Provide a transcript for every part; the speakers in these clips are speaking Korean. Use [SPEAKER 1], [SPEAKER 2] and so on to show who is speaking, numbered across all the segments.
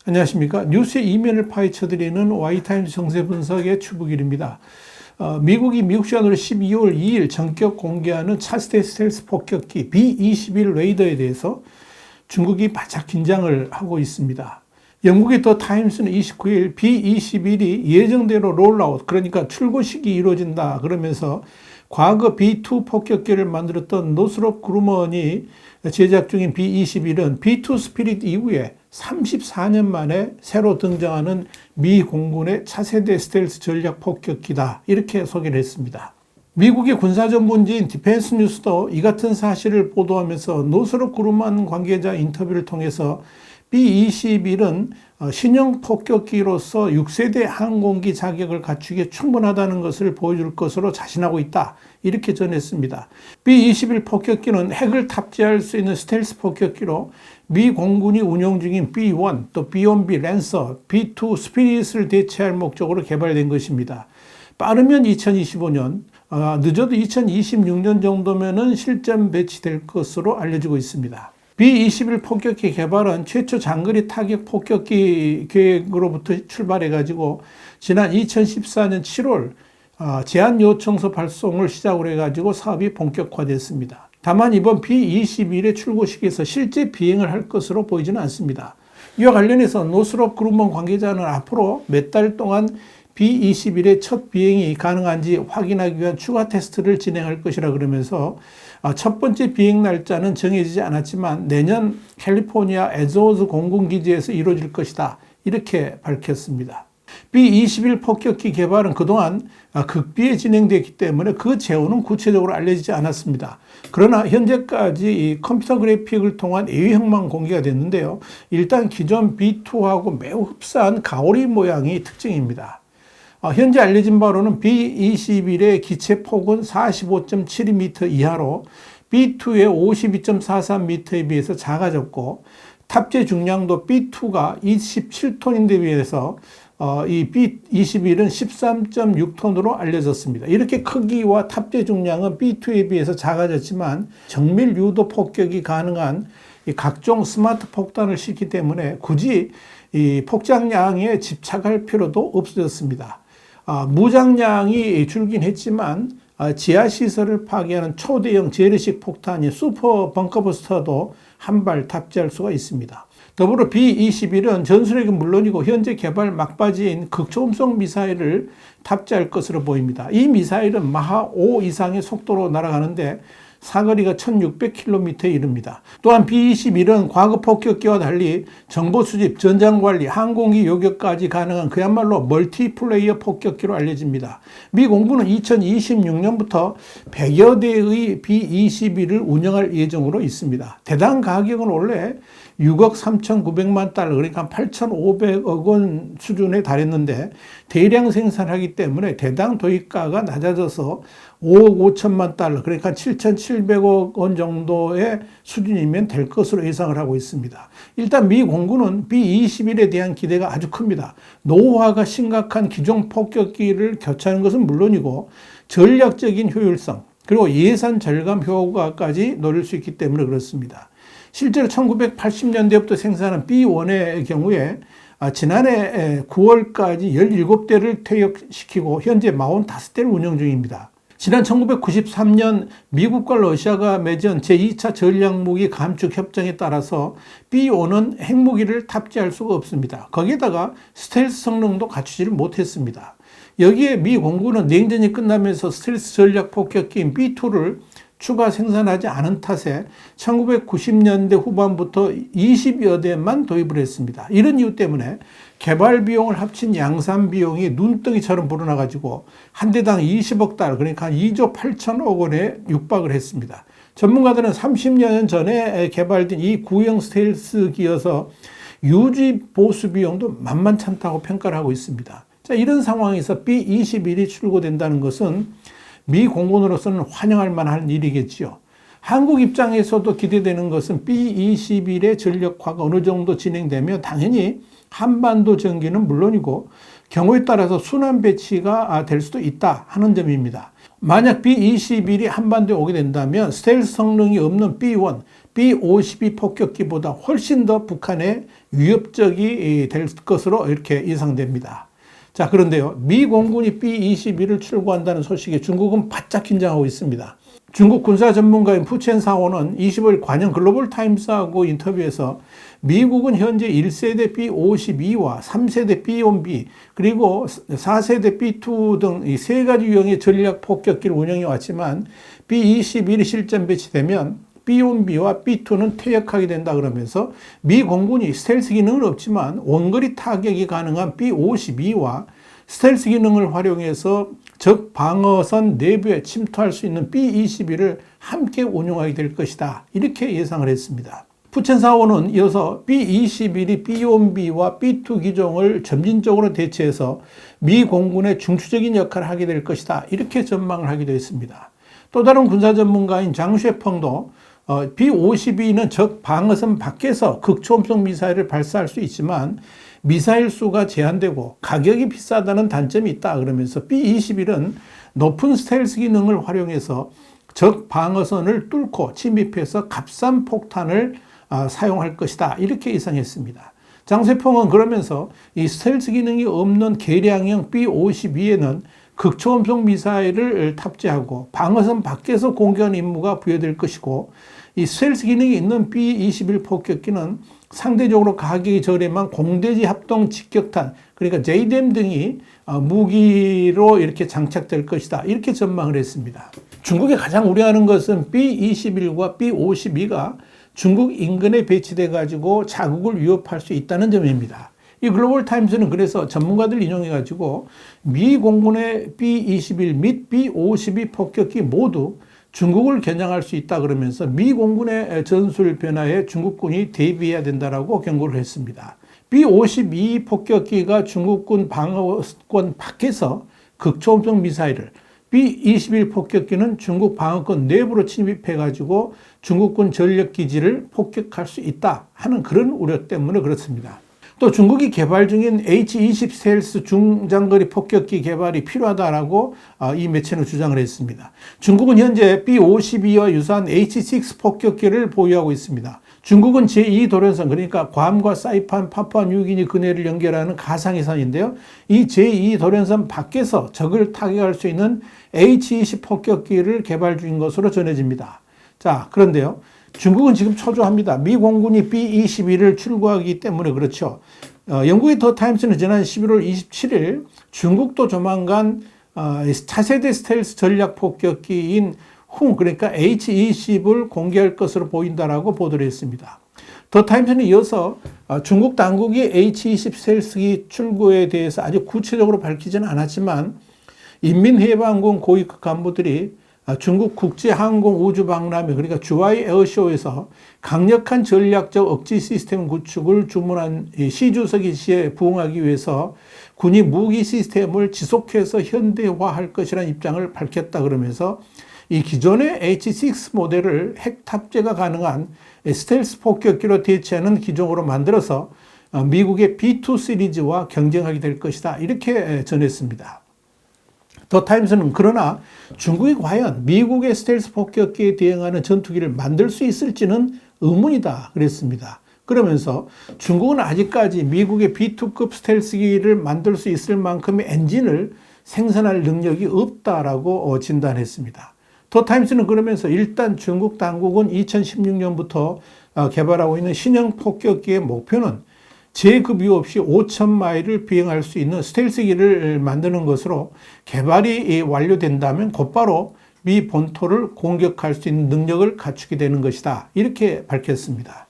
[SPEAKER 1] 안녕하십니까. 뉴스의 이면을 파헤쳐드리는 Y타임즈 정세 분석의 추부길입니다. 미국이 미국 시간으로 12월 2일 전격 공개하는 차세대 스텔스 폭격기 B-21 레이더에 대해서 중국이 바짝 긴장을 하고 있습니다. 영국의 더 타임스는 29일 B-21이 예정대로 롤아웃, 그러니까 출고식이 이루어진다 그러면서 과거 B-2 폭격기를 만들었던 노스롭 그루먼이 제작 중인 B-21은 B-2 스피릿 이후에 34년 만에 새로 등장하는 미 공군의 차세대 스텔스 전략 폭격기다, 이렇게 소개를 했습니다. 미국의 군사전문지인 디펜스 뉴스도 이 같은 사실을 보도하면서 노스롭 그루먼 관계자 인터뷰를 통해서 B-21은 신형 폭격기로서 6세대 항공기 자격을 갖추기에 충분하다는 것을 보여줄 것으로 자신하고 있다, 이렇게 전했습니다. B-21 폭격기는 핵을 탑재할 수 있는 스텔스 폭격기로 미 공군이 운용 중인 B-1, 또 B-1B 랜서, B-2 스피릿을 대체할 목적으로 개발된 것입니다. 빠르면 2025년, 늦어도 2026년 정도면은 실전 배치될 것으로 알려지고 있습니다. B-21 폭격기 개발은 최초 장거리 타격 폭격기 계획으로부터 출발해가지고 지난 2014년 7월 제안 요청서 발송을 시작으로 해가지고 사업이 본격화됐습니다. 다만 이번 B-21의 출고식에서 실제 비행을 할 것으로 보이지는 않습니다. 이와 관련해서 노스롭 그루먼 관계자는 앞으로 몇 달 동안 B-21의 첫 비행이 가능한지 확인하기 위한 추가 테스트를 진행할 것이라 그러면서 첫 번째 비행 날짜는 정해지지 않았지만 내년 캘리포니아 에즈워스 공군기지에서 이루어질 것이다, 이렇게 밝혔습니다. B-21 폭격기 개발은 그동안 극비에 진행됐기 때문에 그 재원은 구체적으로 알려지지 않았습니다. 그러나 현재까지 이 컴퓨터 그래픽을 통한 A형만 공개가 됐는데요. 일단 기존 B-2하고 매우 흡사한 가오리 모양이 특징입니다. 현재 알려진 바로는 B-21의 기체 폭은 45.72m 이하로 B-2의 52.43m에 비해서 작아졌고, 탑재 중량도 B-2가 27톤인데 비해서 이 B-21은 13.6톤으로 알려졌습니다. 이렇게 크기와 탑재 중량은 B-2에 비해서 작아졌지만 정밀 유도 폭격이 가능한 이 각종 스마트 폭탄을 싣기 때문에 굳이 이 폭장량에 집착할 필요도 없어졌습니다. 무장량이 줄긴 했지만 지하시설을 파괴하는 초대형 재래식 폭탄인 슈퍼 벙커버스터도 한 발 탑재할 수가 있습니다. 더불어 B-21은 전술핵은 물론이고 현재 개발 막바지인 극초음속 미사일을 탑재할 것으로 보입니다. 이 미사일은 마하 5 이상의 속도로 날아가는데 사거리가 1600km에 이릅니다. 또한 B-21은 과거 폭격기와 달리 정보 수집, 전장 관리, 항공기 요격까지 가능한 그야말로 멀티플레이어 폭격기로 알려집니다. 미 공군은 2026년부터 100여 대의 B-21을 운영할 예정으로 있습니다. 대당 가격은 원래 6억 3,900만 달러, 그러니까 8,500억 원 수준에 달했는데 대량 생산하기 때문에 대당 도입가가 낮아져서 5억 5천만 달러, 그러니까 7,700억 원 정도의 수준이면 될 것으로 예상을 하고 있습니다. 일단 미 공군은 B-21에 대한 기대가 아주 큽니다. 노후화가 심각한 기존 폭격기를 교체하는 것은 물론이고 전략적인 효율성, 그리고 예산 절감 효과까지 노릴 수 있기 때문에 그렇습니다. 실제로 1980년대부터 생산한 B-1의 경우에 지난해 9월까지 17대를 퇴역시키고 현재 45대를 운영 중입니다. 지난 1993년 미국과 러시아가 맺은 제2차 전략무기 감축 협정에 따라서 B-1은 핵무기를 탑재할 수가 없습니다. 거기에다가 스텔스 성능도 갖추지를 못했습니다. 여기에 미 공군은 냉전이 끝나면서 스텔스 전략 폭격기인 B-2를 추가 생산하지 않은 탓에 1990년대 후반부터 20여 대만 도입을 했습니다. 이런 이유 때문에 개발 비용을 합친 양산 비용이 눈덩이처럼 불어나가지고 한 대당 20억 달러, 그러니까 2조 8천억 원에 육박을 했습니다. 전문가들은 30년 전에 개발된 이 구형 스텔스기여서 유지 보수 비용도 만만찮다고 평가를 하고 있습니다. 자, 이런 상황에서 B-21이 출고된다는 것은 미 공군으로서는 환영할 만한 일이겠지요. 한국 입장에서도 기대되는 것은 B-21의 전력화가 어느 정도 진행되면 당연히 한반도 전기는 물론이고 경우에 따라서 순환 배치가 될 수도 있다 하는 점입니다. 만약 B-21이 한반도에 오게 된다면 스텔스 성능이 없는 B-1, B-52 폭격기보다 훨씬 더 북한에 위협적이 될 것으로 이렇게 예상됩니다. 자, 그런데요, 미 공군이 B-21을 출고한다는 소식에 중국은 바짝 긴장하고 있습니다. 중국 군사 전문가인 푸첸 사원은 25일 관영 글로벌 타임스하고 인터뷰에서 미국은 현재 1세대 B-52와 3세대 B-1B 그리고 4세대 B-2 등 이 세 가지 유형의 전략 폭격기를 운영해 왔지만 B-21이 실전 배치되면 B-1B와 B-2는 퇴역하게 된다 그러면서 미 공군이 스텔스 기능은 없지만 원거리 타격이 가능한 B-52와 스텔스 기능을 활용해서 적 방어선 내부에 침투할 수 있는 B-21을 함께 운용하게 될 것이다. 이렇게 예상을 했습니다. 푸첸 사원은 이어서 B-21이 B-1B와 B-2 기종을 점진적으로 대체해서 미 공군의 중추적인 역할을 하게 될 것이다. 이렇게 전망을 하기도 했습니다. 또 다른 군사 전문가인 장 쉐펑도 B-52는 적 방어선 밖에서 극초음속 미사일을 발사할 수 있지만 미사일 수가 제한되고 가격이 비싸다는 단점이 있다 그러면서 B-21은 높은 스텔스 기능을 활용해서 적 방어선을 뚫고 침입해서 값싼 폭탄을 사용할 것이다 이렇게 예상했습니다. 장세평은 그러면서 이 스텔스 기능이 없는 개량형 B-52에는 극초음속 미사일을 탑재하고 방어선 밖에서 공격하는 임무가 부여될 것이고 이 스텔스 기능이 있는 B-21 폭격기는 상대적으로 가격이 저렴한 공대지 합동 직격탄 그러니까 JDAM 등이 무기로 이렇게 장착될 것이다 이렇게 전망을 했습니다. 중국이 가장 우려하는 것은 B-21과 B-52가 중국 인근에 배치돼 가지고 자국을 위협할 수 있다는 점입니다. 이 글로벌 타임스는 그래서 전문가들 인용해 가지고 미 공군의 B-21 및 B-52 폭격기 모두 중국을 겨냥할 수 있다 그러면서 미 공군의 전술 변화에 중국군이 대비해야 된다라고 경고를 했습니다. B-52 폭격기가 중국군 방어권 밖에서 극초음속 미사일을 B-21 폭격기는 중국 방어권 내부로 침입해 가지고 중국군 전력기지를 폭격할 수 있다 하는 그런 우려 때문에 그렇습니다. 또 중국이 개발 중인 H-20 스텔스 중장거리 폭격기 개발이 필요하다라고 이 매체는 주장을 했습니다. 중국은 현재 B-52와 유사한 H-6 폭격기를 보유하고 있습니다. 중국은 제2도련선 그러니까 괌과 사이판, 파푸아뉴기니 근해를 연결하는 가상위선인데요. 이 제2도련선 밖에서 적을 타격할 수 있는 H-20 폭격기를 개발 중인 것으로 전해집니다. 자, 그런데요. 중국은 지금 초조합니다. 미 공군이 B-21을 출고하기 때문에 그렇죠. 영국의 더 타임스는 지난 11월 27일 중국도 조만간 차세대 스텔스 전략 폭격기인 흥 그러니까 H-20을 공개할 것으로 보인다라고 보도를 했습니다. 더 타임스는 이어서 중국 당국이 H-20 스텔스기 출고에 대해서 아주 구체적으로 밝히지는 않았지만 인민해방군 고위급 간부들이 중국 국제항공우주박람회 그러니까 주하이 에어쇼에서 강력한 전략적 억지 시스템 구축을 주문한 시 주석이 지시에 부응하기 위해서 군이 무기 시스템을 지속해서 현대화할 것이라는 입장을 밝혔다 그러면서 이 기존의 H-6 모델을 핵 탑재가 가능한 스텔스 폭격기로 대체하는 기종으로 만들어서 미국의 B-2 시리즈와 경쟁하게 될 것이다 이렇게 전했습니다. 더 타임스는 그러나 중국이 과연 미국의 스텔스 폭격기에 대응하는 전투기를 만들 수 있을지는 의문이다 그랬습니다. 그러면서 중국은 아직까지 미국의 B-2급 스텔스기를 만들 수 있을 만큼의 엔진을 생산할 능력이 없다라고 진단했습니다. 더 타임스는 그러면서 일단 중국 당국은 2016년부터 개발하고 있는 신형 폭격기의 목표는 재급유 없이 5,000마일을 비행할 수 있는 스텔스기를 만드는 것으로 개발이 완료된다면 곧바로 미 본토를 공격할 수 있는 능력을 갖추게 되는 것이다. 이렇게 밝혔습니다.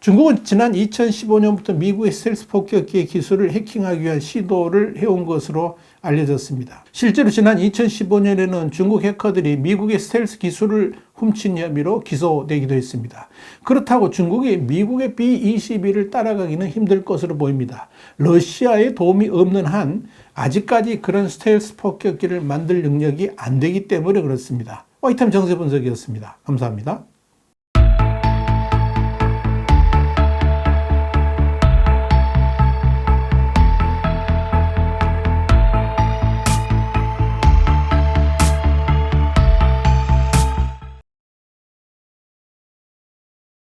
[SPEAKER 1] 중국은 지난 2015년부터 미국의 스텔스 폭격기의 기술을 해킹하기 위한 시도를 해온 것으로 알려졌습니다. 실제로 지난 2015년에는 중국 해커들이 미국의 스텔스 기술을 훔친 혐의로 기소되기도 했습니다. 그렇다고 중국이 미국의 B-21을 따라가기는 힘들 것으로 보입니다. 러시아의 도움이 없는 한 아직까지 그런 스텔스 폭격기를 만들 능력이 안 되기 때문에 그렇습니다. 와이타임 정세 분석이었습니다. 감사합니다.